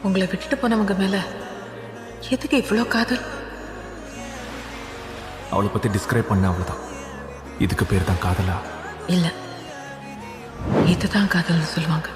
உங்களை விட்டுட்டு போனவங்க மேல எதுக்கு இவ்வளோ காதல்? அவளை பத்தி டிஸ்கிரைப் பண்ண அவ்வளவுதான். இதுக்கு பேர் தான் காதலா? இல்ல, இதுதான் காதல்னு சொல்லுவாங்க.